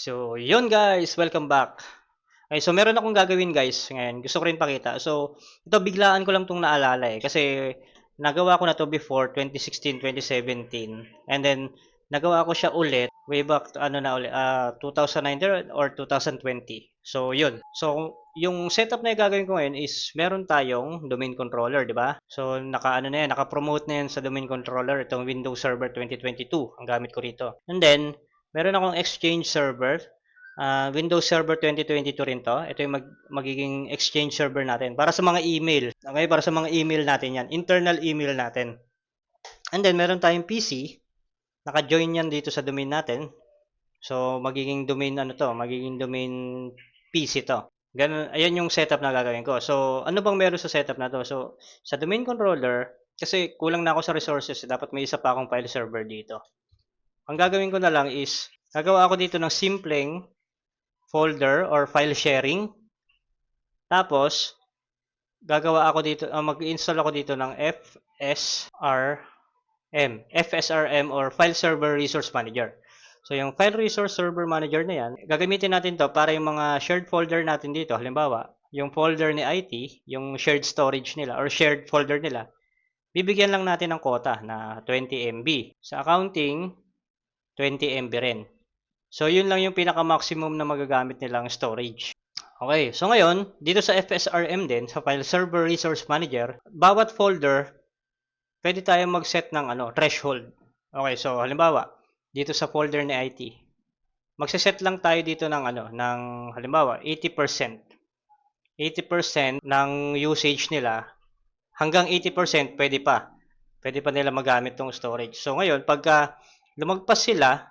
So, yun guys, welcome back. Okay, so meron akong gagawin guys ngayon. Gusto ko rin pakita. So, ito biglaan ko lang itong naalala kasi nagawa ko na to before 2016, 2017. And then nagawa ko siya ulit way back to, 2019 or 2020. So, yun. So, yung setup na yung gagawin ko ngayon is meron tayong domain controller, di ba? So, naka-promote na yan sa domain controller itong Windows Server 2022 ang gamit ko rito. And then, meron akong Exchange server. Windows Server 2022 rin to. Ito yung magiging Exchange server natin para sa mga email. Okay, para sa mga email natin yan. Internal email natin. And then, meron tayong PC. Naka-join yan dito sa domain natin. So, magiging domain magiging domain PC to. Ganun, ayan yung setup na gagawin ko. So, ano bang meron sa setup na to? So, sa domain controller, kasi kulang na ako sa resources, dapat may isa pa akong file server dito. Ang gagawin ko na lang is, gagawa ako dito ng simpleng folder or file sharing. Tapos, mag-install ako dito ng FSRM or File Server Resource Manager. So, yung File Resource Server Manager na yan, gagamitin natin to para yung mga shared folder natin dito. Halimbawa, yung folder ni IT, yung shared storage nila or shared folder nila, bibigyan lang natin ng quota na 20 MB. Sa accounting, 20 MB rin. So, yun lang yung pinaka-maximum na magagamit nilang storage. Okay, so ngayon, dito sa FSRM din, sa File Server Resource Manager, bawat folder, pwede tayong mag-set ng threshold. Okay, so halimbawa, dito sa folder ni IT, magse-set lang tayo dito ng halimbawa, 80%. 80% ng usage nila, hanggang 80% pwede pa. Pwede pa nila magamit tong storage. So ngayon, pagka lumagpas sila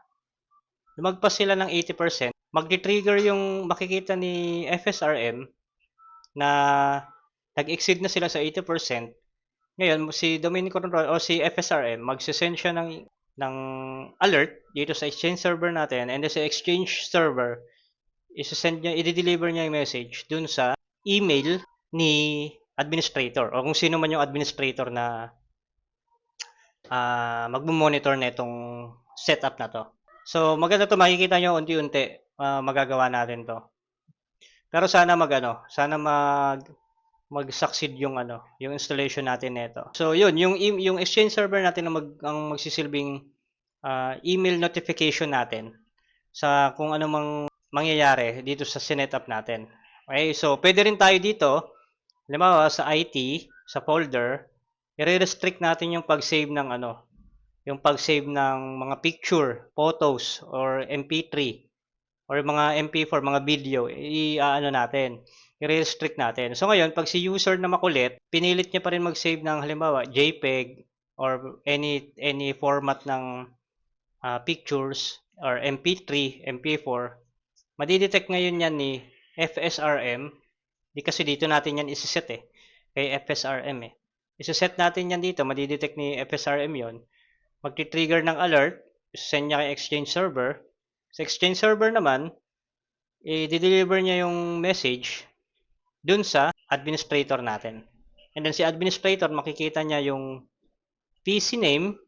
ng 80%, magti-trigger yung makikita ni FSRM na nag-exceed na sila sa 80%. Ngayon, si domain controller o si FSRM, magsisend siya ng alert dito sa Exchange server natin, and then sa Exchange server, i-deliver niya yung message dun sa email ni administrator o kung sino man yung administrator na magmo-monitor na itong setup na to. So, maganda to, makikita nyo unti-unti magagawa natin to. Pero sana mag-succeed yung installation natin nito. So, yun, yung Exchange server natin ang magsisilbing email notification natin sa kung ano mang mangyayari dito sa sinetup natin. Okay, so pwede rin tayo dito, halimbawa sa IT, sa folder, i-restrict natin yung pag-save ng mga picture, photos, or MP3, or mga MP4, mga video, natin, i-restrict natin. So ngayon, pag si user na makulit, pinilit niya pa rin mag-save ng halimbawa JPEG or any format ng pictures or MP3, MP4, madidetect ngayon yan ni FSRM. Di kasi dito natin yan isiset kay FSRM Isiset natin yan dito, madidetect ni FSRM yon. Magti-trigger ng alert, send niya kay Exchange server. Sa Exchange server naman, i-deliver niya yung message dun sa administrator natin. And then si administrator, makikita niya yung PC name,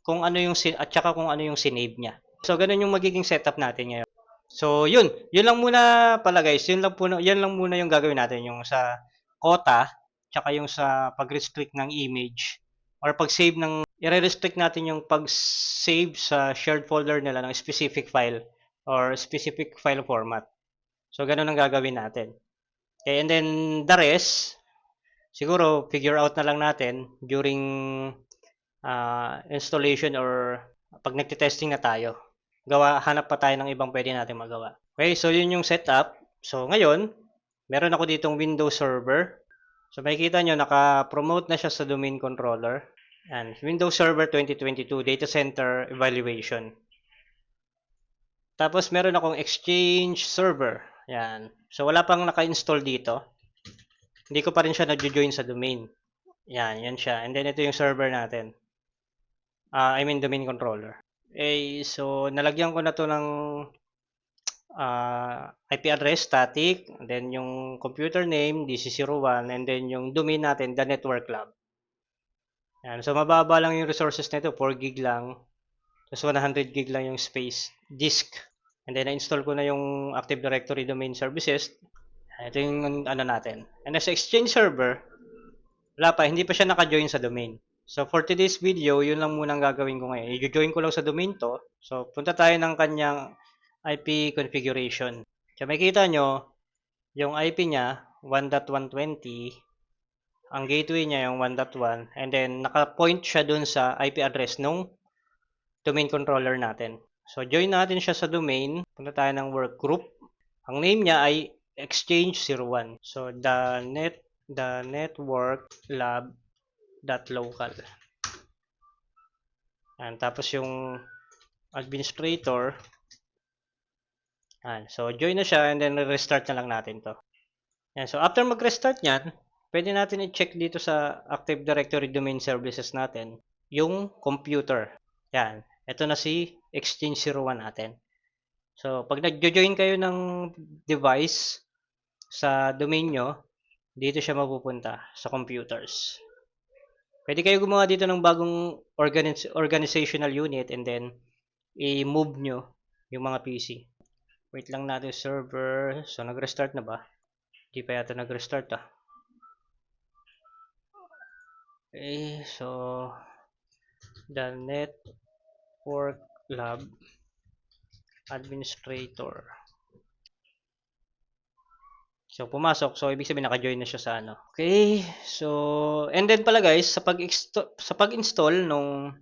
at saka kung ano yung sinave niya. So, ganun yung magiging setup natin ngayon. So, yun lang muna pala guys. Yun lang muna yung gagawin natin, yung sa quota, tsaka yung sa pag-restrict ng image or pag-save i-restrict natin yung pag-save sa shared folder nila ng specific file or specific file format. So, ganun ang gagawin natin. Okay, and then the rest, siguro figure out na lang natin during installation or pag nagte-testing na tayo. Hanap pa tayo ng ibang pwede natin magawa. Okay, so yun yung setup. So ngayon, meron ako ditong Windows Server. So makikita nyo, naka-promote na siya sa domain controller. And Windows Server 2022 Data Center Evaluation. Tapos meron akong Exchange Server. Yan. So wala pang naka-install dito. Hindi ko pa rin siya nag-join sa domain. Yan siya. And then ito yung server natin. Domain controller. So nalagyan ko na to ng IP address static, and then yung computer name DC01, and then yung domain natin, the network lab. Yan. So mababa lang yung resources nito, 4 gig lang. Tapos 100 gig lang yung space disk. And then, na-install ko na yung Active Directory Domain Services. Ito yung ano natin. And as Exchange server, wala pa, hindi pa siya naka-join sa domain. So, for today's video, yun lang muna ang gagawin ko ngayon. I-join ko lang sa domain to. So, punta tayo ng kanyang IP configuration. So, makikita nyo, yung IP niya, 1.120. Ang gateway niya yung 1.1. And then, naka-point siya dun sa IP address nung domain controller natin. So, join natin siya sa domain. Punta tayo ng workgroup. Ang name niya ay exchange01. So, the network lab.local. And tapos yung administrator. So, join na siya and then restart na lang natin to. And so, after mag-restart niyan, pwede natin i-check dito sa Active Directory Domain Services natin yung computer. Yan. Ito na si Exchange01 natin. So, pag nag-join kayo ng device sa domain nyo, dito siya mapupunta sa computers. Pwede kayo gumawa dito ng bagong organizational unit and then i-move nyo yung mga PC. Wait lang natin server. So, nag-restart na ba? Hindi pa yata nag-restart ah. Okay, so the network lab administrator. So, pumasok. So, ibig sabihin naka-join na siya sa ano. Okay, so and then pala guys, sa pag-install nung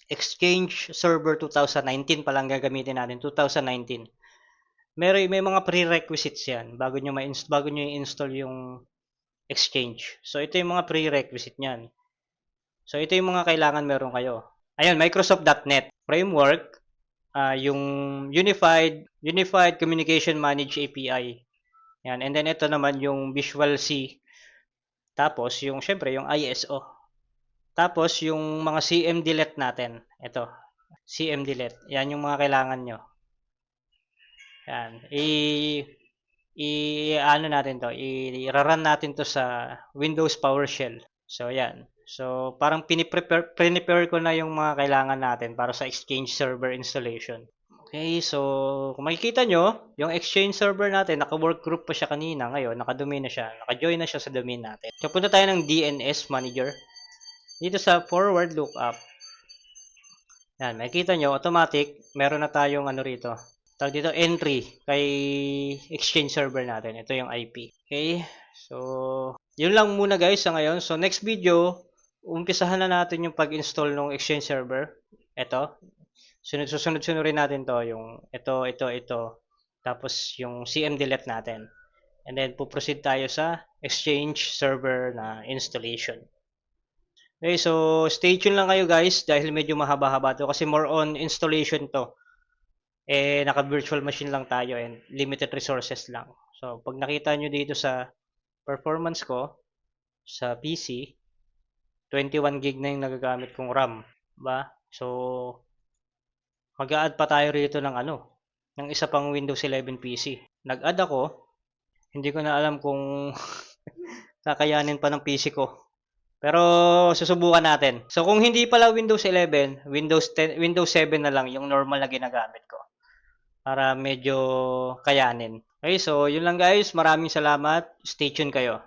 Exchange Server 2019 pa lang gagamitin natin, 2019. May mga prerequisites 'yan bago niyo i-install yung Exchange. So, ito yung mga prerequisite niyan. So, ito yung mga kailangan meron kayo. Ayun, Microsoft.NET framework, yung Unified Communication Managed API. Yan, and then ito naman yung Visual C. Tapos yung syempre yung ISO. Tapos yung mga CMDLET natin. Ito, CMDLET. Yan yung mga kailangan nyo. Yan. Ano natin to, i-run natin to sa Windows PowerShell. So, yan. So, parang prepare ko na yung mga kailangan natin para sa Exchange server installation. Okay, so kung makikita nyo, yung Exchange server natin, naka-workgroup pa siya kanina. Ngayon, naka-domain na siya. Naka-join na siya sa domain natin. So, punta tayo ng DNS manager. Dito sa forward lookup. Yan, makikita nyo, automatic, meron na tayong ano rito. Tawag dito, entry kay Exchange server natin. Ito yung IP. Okay, so yun lang muna guys sa ngayon. So, next video, umpisahan na natin yung pag-install ng Exchange server. Ito. Susunod-sunurin natin to. Yung ito. Tapos yung CMDLET natin. And then, puproceed tayo sa Exchange server na installation. Okay, so stay tuned lang kayo guys dahil medyo mahaba-haba to kasi more on installation to. Naka-virtual machine lang tayo and limited resources lang. So, pag nakita nyo dito sa performance ko sa PC, 21 gig na yung nagagamit kong RAM. Ba? So, mag-a-add pa tayo rito ng ng isa pang Windows 11 PC. Nag-add ako, hindi ko na alam kung kakayanin pa ng PC ko. Pero susubukan natin. So kung hindi pala Windows 11, Windows 10, Windows 7 na lang yung normal na ginagamit ko. Para medyo kayanin. Okay, so yun lang guys. Maraming salamat. Stay tuned kayo.